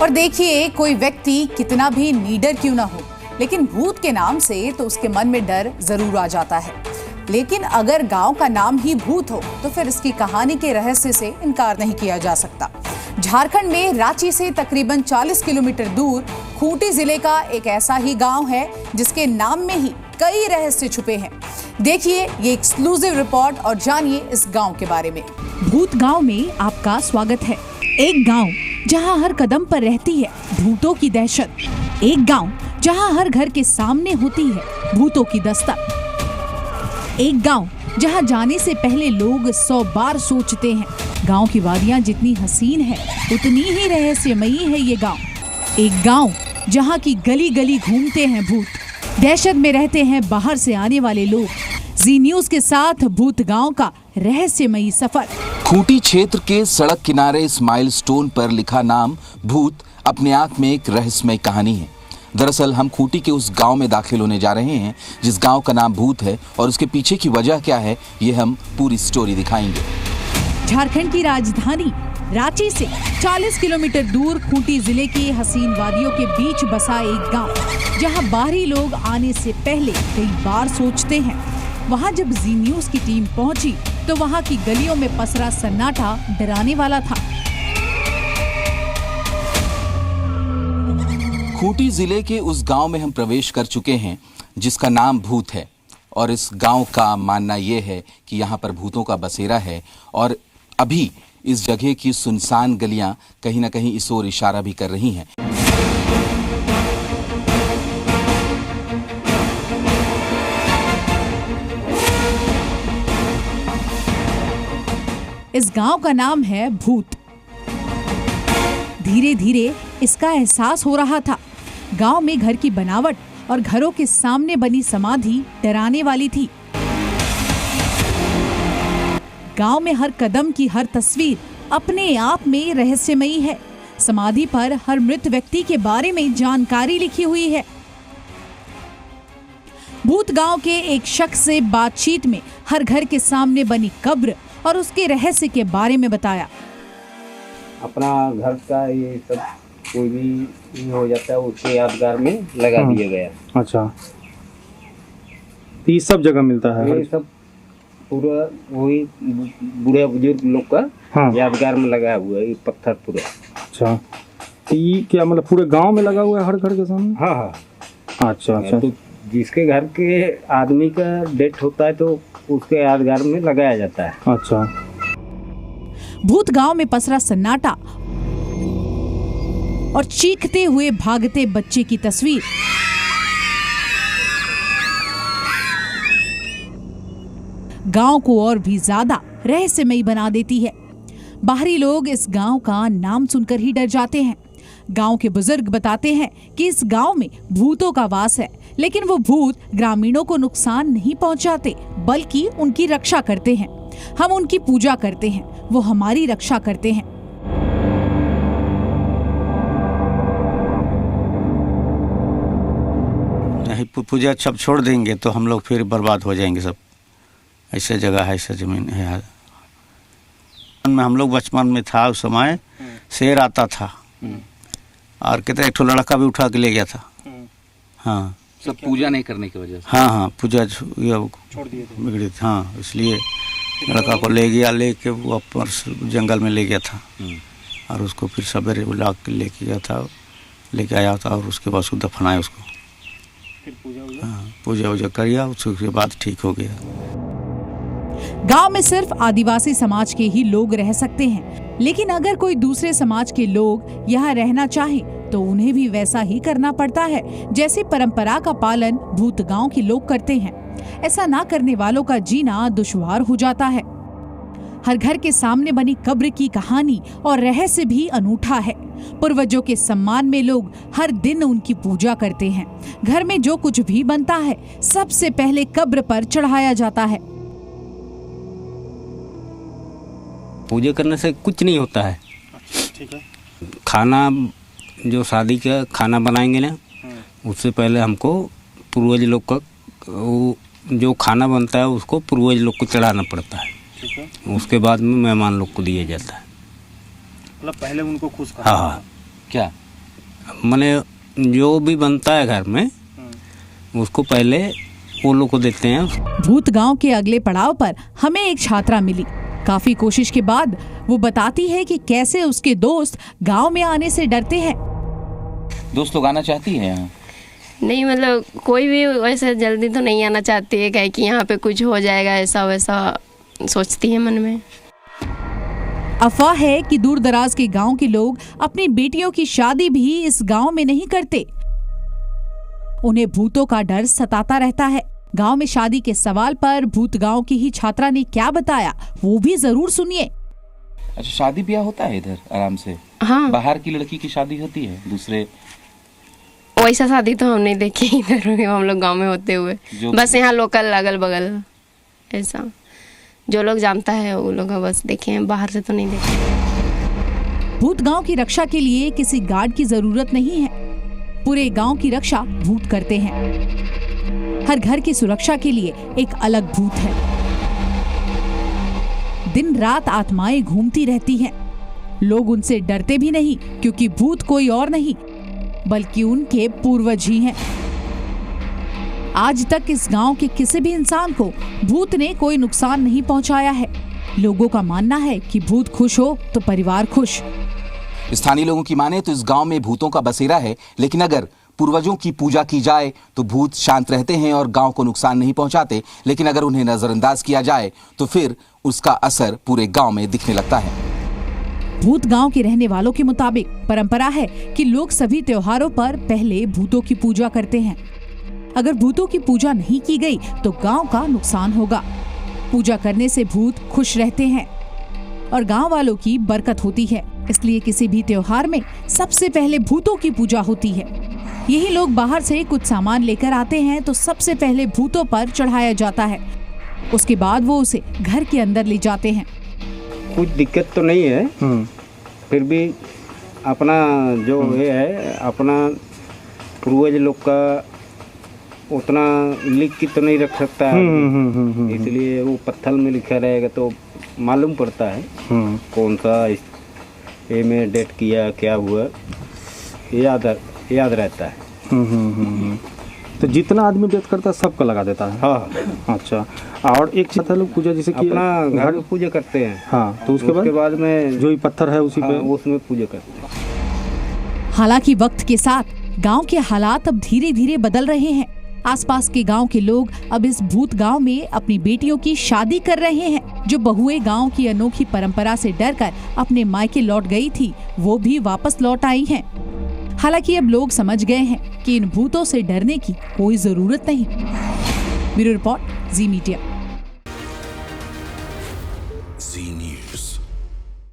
और देखिए, कोई व्यक्ति कितना भी नीडर क्यों ना हो, लेकिन भूत के नाम से तो उसके मन में डर जरूर आ जाता है। लेकिन अगर गांव का नाम ही भूत हो तो फिर इसकी कहानी के रहस्य से इनकार नहीं किया जा सकता। झारखंड में रांची से तकरीबन 40 किलोमीटर दूर खूंटी जिले का एक ऐसा ही गांव है जिसके नाम में ही कई रहस्य छुपे हैं। देखिए ये एक्सक्लूसिव रिपोर्ट और जानिए इस गांव के बारे में। भूत गांव में आपका स्वागत है। एक गांव जहां हर कदम पर रहती है भूतों की दहशत। एक गांव जहां हर घर के सामने होती है भूतों की दस्तक। एक गांव जहां जाने से पहले लोग 100 बार सोचते हैं। गांव की वादियां जितनी हसीन है उतनी ही रहस्यमयी है ये गांव। एक गांव जहां की गली गली घूमते हैं भूत, दहशत में रहते हैं बाहर से आने वाले लोग। जी न्यूज के साथ भूत गांव का रहस्यमयी सफर। खूंटी क्षेत्र के सड़क किनारे इस माइलस्टोन पर लिखा नाम भूत अपने आप में एक रहस्यमय कहानी है। दरअसल हम खूंटी के उस गांव में दाखिल होने जा रहे हैं जिस गांव का नाम भूत है, और उसके पीछे की वजह क्या है ये हम पूरी स्टोरी दिखाएंगे। झारखंड की राजधानी रांची से 40 किलोमीटर दूर खूंटी जिले के हसीन वादियों के बीच बसा एक गांव, जहां बाहरी लोग आने से पहले कई बार सोचते हैं। वहां जब जी न्यूज की टीम पहुंची तो वहां की गलियों में पसरा सन्नाटा डराने वाला था। खूंटी जिले के उस गांव में हम प्रवेश कर चुके हैं जिसका नाम भूत है, और इस गांव का मानना यह है कि यहाँ पर भूतों का बसेरा है, और अभी इस जगह की सुनसान गलियां कहीं ना कहीं इस ओर इशारा भी कर रही हैं। इस गांव का नाम है भूत। धीरे धीरे इसका एहसास हो रहा था। गांव में घर की बनावट और घरों के सामने बनी समाधि डराने वाली थी। गांव में हर कदम की हर तस्वीर अपने आप में रहस्यमयी है। समाधि पर हर मृत व्यक्ति के बारे में जानकारी लिखी हुई है। भूत गांव के एक शख्स से बातचीत में हर घर के सामने बनी कब्र और उसके रहस्य के बारे में बताया। अपना घर का ये सब कोई भी हो जाता है उसके यादगार में लगा दिया गया। अच्छा, ये सब जगह मिलता है? ये सब पूरा वही बूढ़े बुजुर्ग लोग का यादगार में लगा हुआ है, ये पत्थर पूरा। अच्छा, ये क्या मतलब पूरे गांव में लगा हुआ है हर घर के सामने? हाँ हाँ। अच्छा अच्छा। तो जिसके घर के आदमी का डेथ होता है तो उसके यादगार में लगाया जाता है। अच्छा। भूत गांव में पसरा सन्नाटा और चीखते हुए भागते बच्चे की तस्वीर। गांव को और भी ज्यादा रहस्यमयी बना देती है। बाहरी लोग इस गांव का नाम सुनकर ही डर जाते हैं। गांव के बुजुर्ग बताते हैं कि इस गांव में भूतों का वास है, लेकिन वो भूत ग्रामीणों को नुकसान नहीं पहुंचाते बल्कि उनकी रक्षा करते हैं। हम उनकी पूजा करते हैं, वो हमारी रक्षा करते हैं। पूजा सब छोड़ देंगे तो हम लोग फिर बर्बाद हो जाएंगे सब। ऐसा जगह है, ऐसा जमीन है। में हम लोग बचपन में था उस समय शेर आता था और कहते एक ठो लड़का भी उठा के ले गया था। हाँ, सब पूजा नहीं करने की वजह से। हाँ हाँ, पूजा छोड़ दिए थे, बिगड़ी थी। हाँ, इसलिए लड़का को ले गया, लेके वो अपन जंगल में ले गया था और उसको फिर सवेरे बुला के लेके गया था, लेके आया था और उसके बाद उसको दफनाया उसको। फिर पूजा वूजा करिया, उसके बाद ठीक हो गया। गांव में सिर्फ आदिवासी समाज के ही लोग रह सकते हैं, लेकिन अगर कोई दूसरे समाज के लोग यहाँ रहना चाहें तो उन्हें भी वैसा ही करना पड़ता है जैसे परंपरा का पालन भूत गांव के लोग करते हैं। ऐसा ना करने वालों का जीना दुश्वार हो जाता है। हर घर के सामने बनी कब्र की कहानी और रहस्य भी अनूठा है। पूर्वजों के सम्मान में लोग हर दिन उनकी पूजा करते हैं। घर में जो कुछ भी बनता है सबसे पहले कब्र पर चढ़ाया जाता है। पूजा करने से कुछ नहीं होता है। ठीक है। खाना जो शादी का खाना बनाएंगे ना, उससे पहले हमको पूर्वज लोग का वो जो खाना बनता है उसको पूर्वज लोग को चढ़ाना पड़ता है। ठीक है। उसके बाद में मेहमान लोग को दिया जाता है। मतलब पहले उनको खुश करना। हाँ हाँ। क्या माने जो भी बनता है घर में उसको पहले वो लोग को देते हैं। भूत गांव के अगले पड़ाव पर हमें एक छात्रा मिली। काफी कोशिश के बाद वो बताती है कि कैसे उसके दोस्त गांव में आने से डरते हैं। दोस्त लोग आना चाहती है यहाँ? नहीं, मतलब कोई भी वैसे जल्दी तो नहीं आना चाहती है, क्या कि यहाँ पे कुछ हो जाएगा ऐसा वैसा सोचती है मन में। अफवाह है कि दूर दराज के गांव के लोग अपनी बेटियों की शादी भी इस गांव में नहीं करते। उन्हें भूतों का डर सताता रहता है। गांव में शादी के सवाल पर भूत गांव की ही छात्रा ने क्या बताया वो भी जरूर सुनिए। अच्छा, शादी ब्याह होता है इधर आराम से? हाँ, बाहर की लड़की की शादी होती है दूसरे? वैसा शादी तो हम नहीं देखी इधर हम लोग गांव में होते हुए, बस यहाँ लोकल अगल बगल ऐसा जो लोग जानता है वो लोग बस देखे हैं, बाहर से तो नहीं देखे। भूत गांव की रक्षा के लिए किसी गार्ड की जरूरत नहीं है। पूरे गांव की रक्षा भूत करते हैं। हर घर की सुरक्षा के लिए एक अलग भूत है। दिन रात आत्माएं घूमती रहती हैं। लोग उनसे डरते भी नहीं, क्योंकि भूत कोई और नहीं बल्कि उनके पूर्वज ही हैं। आज तक इस गांव के किसी भी इंसान को भूत ने कोई नुकसान नहीं पहुंचाया है। लोगों का मानना है कि भूत खुश हो तो परिवार खुश। स्थानीय लोगों की माने तो इस गांव में भूतों का बसेरा है, लेकिन अगर पूर्वजों की पूजा की जाए तो भूत शांत रहते हैं और गांव को नुकसान नहीं पहुंचाते। लेकिन अगर उन्हें नजरअंदाज किया जाए तो फिर उसका असर पूरे गांव में दिखने लगता है। भूत गांव के रहने वालों के मुताबिक परंपरा है कि लोग सभी त्योहारों पर पहले भूतों की पूजा करते हैं। अगर भूतों की पूजा नहीं की गई तो गांव का नुकसान होगा। पूजा करने से भूत खुश रहते हैं और गांव वालों की बरकत होती है। इसलिए किसी भी त्योहार में सबसे पहले भूतों की पूजा होती है। यही लोग बाहर से कुछ सामान लेकर आते हैं तो सबसे पहले भूतों पर चढ़ाया जाता है। उसके बाद वो उसे घर के अंदर ले जाते हैं। कुछ दिक्कत तो नहीं है, फिर भी अपना जो ये है अपना पूर्वज लोग का उतना लिख के तो नहीं रख सकता है, इसलिए वो पत्थर में लिखा रहेगा तो मालूम पड़ता है कौन सा ये में डेट किया क्या हुआ, याद रहता है। तो जितना आदमी डेट करता है सबका लगा देता है? हाँ। अच्छा, और एक चीज लोग पूजा जैसे कि अपना घर में पूजा करते हैं। हाँ, तो उसके बाद में जो ही पत्थर है उसी पे उसमें पूजा करते हैं। हालांकि वक्त के साथ गांव के हालात अब धीरे धीरे बदल रहे हैं। आसपास के गांव के लोग अब इस भूत गांव में अपनी बेटियों की शादी कर रहे हैं। जो बहुएं गांव की अनोखी परंपरा से डरकर अपने मायके लौट गई थी, वो भी वापस लौट आई हैं। हालांकि अब लोग समझ गए हैं कि इन भूतों से डरने की कोई जरूरत नहीं। ब्यूरो रिपोर्ट, जी मीडिया। जी न्यूज़।